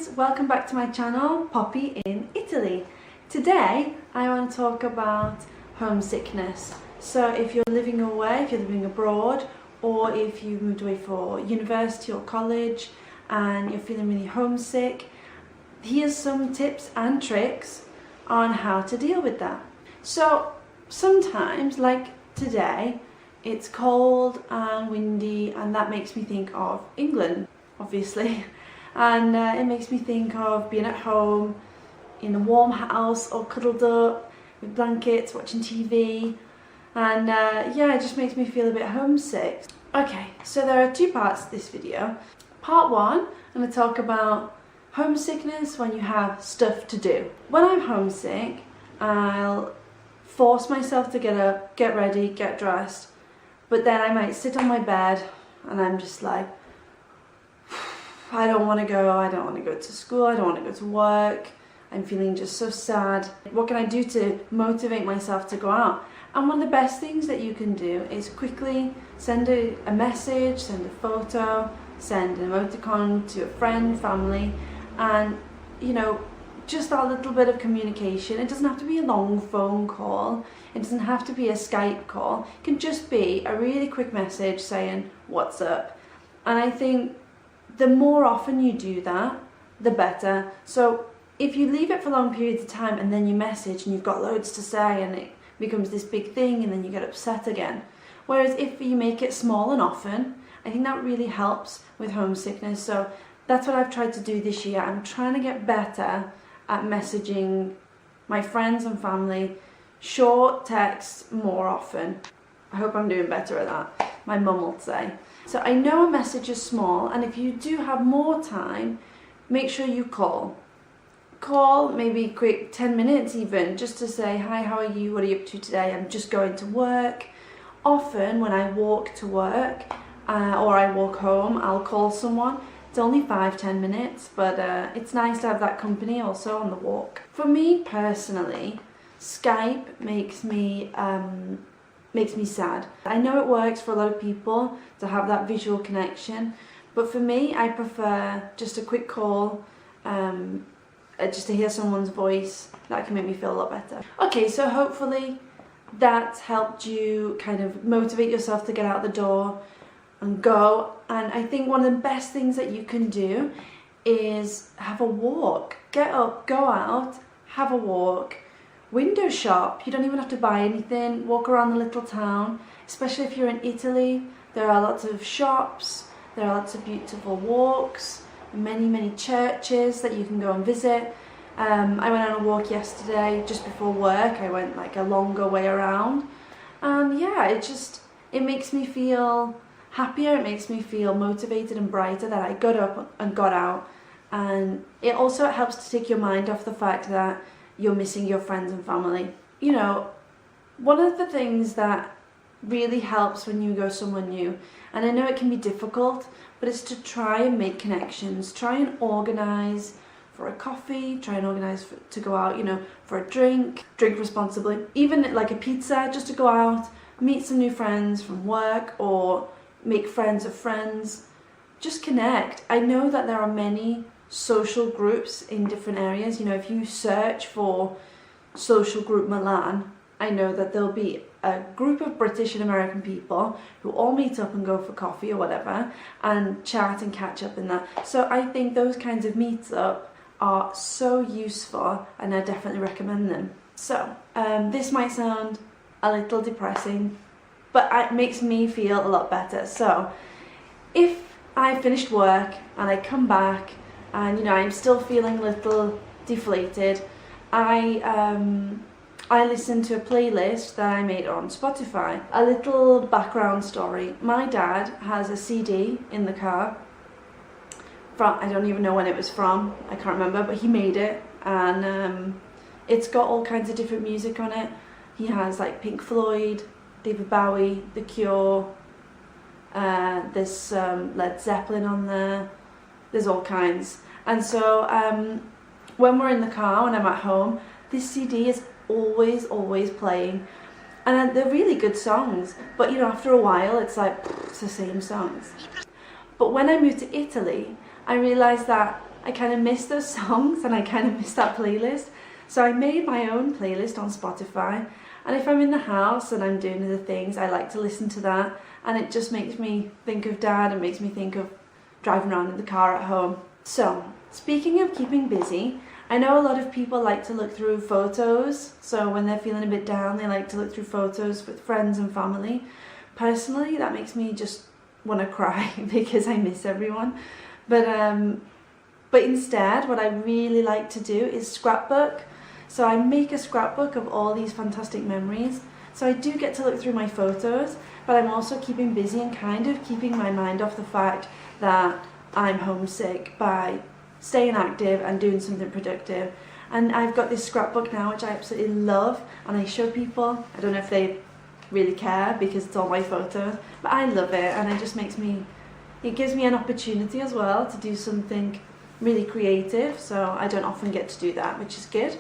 guys, welcome back to my channel, Poppy in Italy. Today I want to talk about homesickness. So if you're living away, if you're living abroad, or if you've moved away for university or college and you're feeling really homesick, here's some tips and tricks on how to deal with that. So sometimes, like today, it's cold and windy and that makes me think of England, obviously. And it makes me think of being at home in a warm house, all cuddled up with blankets, watching TV, and yeah, it just makes me feel a bit homesick. Okay, so there are two parts to this video. Part one, I'm going to talk about homesickness when you have stuff to do. When I'm homesick, I'll force myself to get up, get ready, get dressed, but then I might sit on my bed and I'm just like, I don't want to go to school, I don't want to go to work, I'm feeling just so sad. What can I do to motivate myself to go out? And one of the best things that you can do is quickly send a message, send a photo, send an emoticon to a friend, family, and you know, just that little bit of communication. It doesn't have to be a long phone call, it doesn't have to be a Skype call, it can just be a really quick message saying what's up. And I think the more often you do that, the better. So if you leave it for long periods of time and then you message and you've got loads to say and it becomes this big thing and then you get upset again. Whereas if you make it small and often, I think that really helps with homesickness. So that's what I've tried to do this year. I'm trying to get better at messaging my friends and family, short texts more often. I hope I'm doing better at that, my mum will say. So I know a message is small, and if you do have more time, make sure you call. Call, maybe quick 10 minutes even, just to say, hi, how are you, what are you up to today, I'm just going to work. Often when I walk to work or I walk home, I'll call someone. It's only 5-10 minutes, but it's nice to have that company also on the walk. For me personally, Skype makes me sad. I know it works for a lot of people to have that visual connection, but for me, I prefer just a quick call, just to hear someone's voice. That can make me feel a lot better. Okay, so hopefully that's helped you kind of motivate yourself to get out the door and go. And I think one of the best things that you can do is have a walk. Get up, go out, have a walk. Window shop, you don't even have to buy anything, walk around the little town, especially if you're in Italy. There are lots of shops, there are lots of beautiful walks, many churches that you can go and visit. I went on a walk yesterday just before work. I went like a longer way around, and yeah, it makes me feel happier, it makes me feel motivated and brighter that I got up and got out. And it also helps to take your mind off the fact that you're missing your friends and family. You know, one of the things that really helps when you go somewhere new, and I know it can be difficult, but it's to try and make connections, try and organise for a coffee, try and organise to go out, you know, for a drink responsibly, even like a pizza, just to go out, meet some new friends from work or make friends of friends, just connect. I know that there are many social groups in different areas. You know, if you search for social group Milan, I know that there'll be a group of British and American people who all meet up and go for coffee or whatever and chat and catch up in that. So I think those kinds of meetup are so useful and I definitely recommend them. So this might sound a little depressing, but it makes me feel a lot better. So if I finished work and I come back and you know I'm still feeling a little deflated, I listen to a playlist that I made on Spotify. A little background story. My dad has a CD in the car from, I don't even know when it was from, I can't remember, but he made it, and it's got all kinds of different music on it. He has like Pink Floyd, David Bowie, The Cure, there's Led Zeppelin on there, there's all kinds. And so when we're in the car, when I'm at home, this CD is always playing, and they're really good songs, but you know, after a while it's like, it's the same songs. But when I moved to Italy, I realised that I kind of miss those songs and I kind of miss that playlist. So I made my own playlist on Spotify, and if I'm in the house and I'm doing other things, I like to listen to that, and it just makes me think of Dad and makes me think of driving around in the car at home. So, speaking of keeping busy, I know a lot of people like to look through photos, so when they're feeling a bit down, they like to look through photos with friends and family. Personally, that makes me just want to cry because I miss everyone. But instead, what I really like to do is scrapbook. So I make a scrapbook of all these fantastic memories. So I do get to look through my photos, but I'm also keeping busy and kind of keeping my mind off the fact that I'm homesick by staying active and doing something productive. And I've got this scrapbook now which I absolutely love, and I show people. I don't know if they really care because it's all my photos, but I love it, and it just it gives me an opportunity as well to do something really creative, so I don't often get to do that, which is good.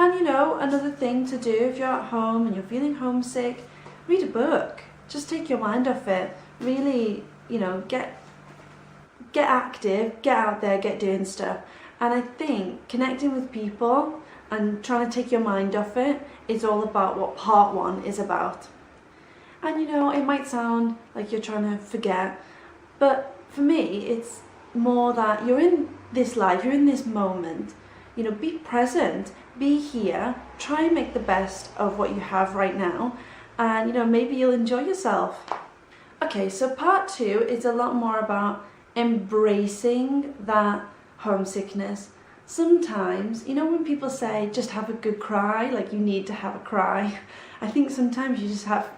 And you know, another thing to do if you're at home and you're feeling homesick, read a book. Just take your mind off it. Really, you know, get active, get out there, get doing stuff. And I think connecting with people and trying to take your mind off it is all about what part one is about. And you know, it might sound like you're trying to forget, but for me, it's more that you're in this life, you're in this moment, you know, be present, be here, try and make the best of what you have right now, and you know, maybe you'll enjoy yourself. Okay, so part two is a lot more about embracing that homesickness. Sometimes, you know, when people say just have a good cry, like you need to have a cry, I think sometimes you just have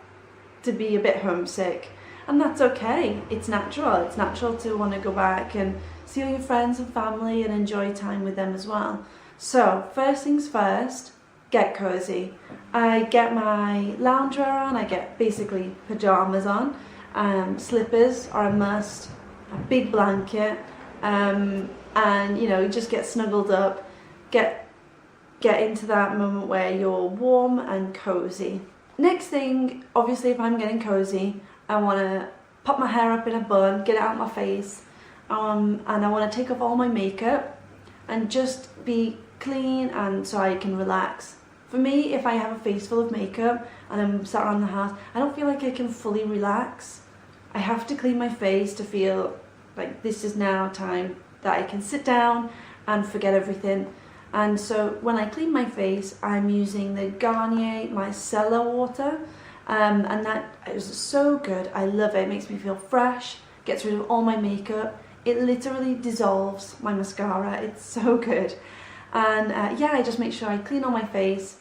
to be a bit homesick, and that's okay. It's natural to want to go back and see all your friends and family and enjoy time with them as well. So first things first, get cozy. I get my loungewear on, I get basically pajamas on, slippers are a must, a big blanket, and you know, just get snuggled up, get into that moment where you're warm and cozy. Next thing, obviously if I'm getting cozy, I want to pop my hair up in a bun, get it out of my face, and I want to take off all my makeup and just be clean, and so I can relax. For me, if I have a face full of makeup and I'm sat around the house, I don't feel like I can fully relax. I have to clean my face to feel like this is now time that I can sit down and forget everything. And so when I clean my face, I'm using the Garnier Micellar water, and that is so good. I love it. It makes me feel fresh, gets rid of all my makeup. It literally dissolves my mascara. It's so good. And yeah, I just make sure I clean all my face,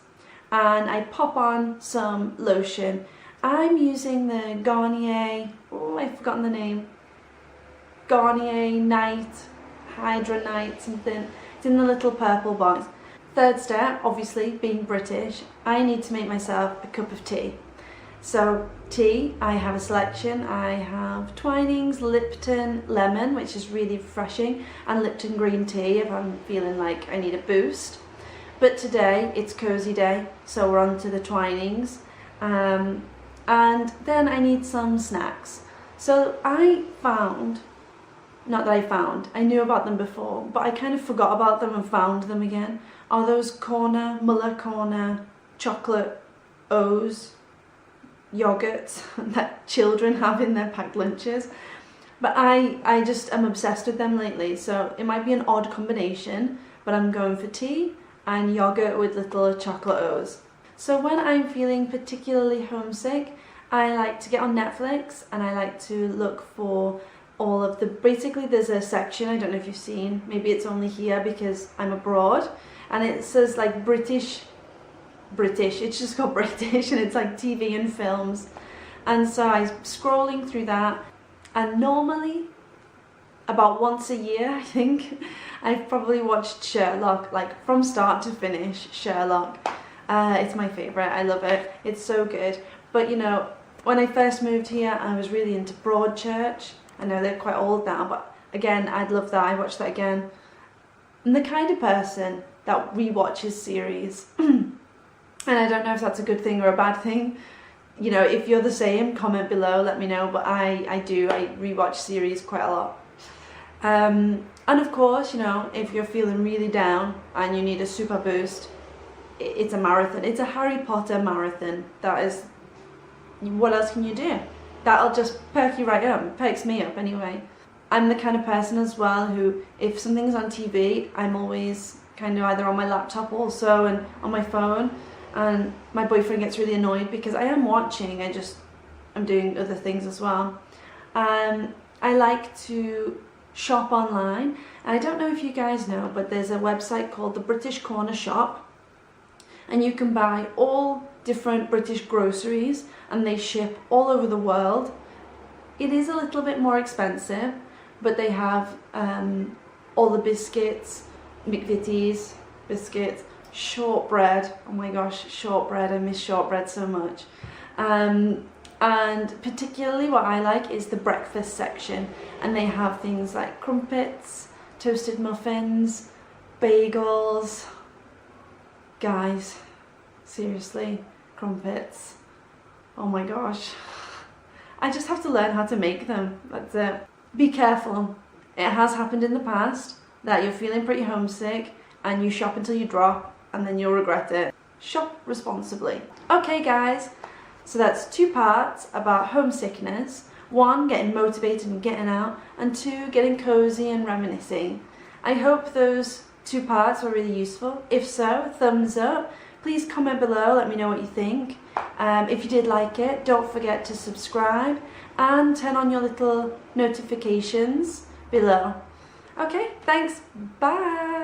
and I pop on some lotion. I'm using the Garnier, I've forgotten the name, Garnier Night, Hydra Night something. It's in the little purple box. Third step, obviously being British, I need to make myself a cup of tea. So tea, I have a selection. I have Twinings, Lipton Lemon, which is really refreshing, and Lipton Green Tea if I'm feeling like I need a boost. But today it's cozy day, so we're on to the Twinings. And then I need some snacks. So I knew about them before, but I kind of forgot about them and found them again. Are those Muller Corner chocolate O's yogurts that children have in their packed lunches? But I just am obsessed with them lately, so it might be an odd combination, but I'm going for tea and yogurt with little chocolate O's. So when I'm feeling particularly homesick, I like to get on Netflix and I like to look for all of the, basically there's a section, I don't know if you've seen, maybe it's only here because I'm abroad, and it says like British, it's just called British, and it's like TV and films. And so I'm scrolling through that, and normally about once a year, I think, I've probably watched Sherlock, like from start to finish. Sherlock, it's my favourite, I love it, it's so good. But you know, when I first moved here, I was really into Broadchurch. I know they're quite old now, but again, I'd love that, I watched that again. I'm the kind of person that rewatches series. And I don't know if that's a good thing or a bad thing. You know, if you're the same, comment below, let me know. But I rewatch series quite a lot. And of course, you know, if you're feeling really down and you need a super boost, it's a marathon. It's a Harry Potter marathon. That is, what else can you do? That'll just perk you right up. Perks me up anyway. I'm the kind of person as well who, if something's on TV, I'm always kind of either on my laptop also and on my phone, and my boyfriend gets really annoyed because I am watching, I'm doing other things as well. I like to shop online, and I don't know if you guys know, but there's a website called the British Corner Shop, and you can buy all different British groceries and they ship all over the world. It is a little bit more expensive, but they have all the biscuits, McVitie's biscuits, shortbread. Oh my gosh, shortbread, I miss shortbread so much. And particularly what I like is the breakfast section, and they have things like crumpets, toasted muffins, bagels. Guys, seriously, crumpets. Oh my gosh. I just have to learn how to make them, that's it. Be careful. It has happened in the past that you're feeling pretty homesick and you shop until you drop and then you'll regret it. Shop responsibly. Okay guys, so that's 2 parts about homesickness. 1, getting motivated and getting out, and 2, getting cozy and reminiscing. I hope those 2 parts were really useful. If so, thumbs up. Please comment below, let me know what you think. If you did like it, don't forget to subscribe and turn on your little notifications below. Okay, thanks, bye!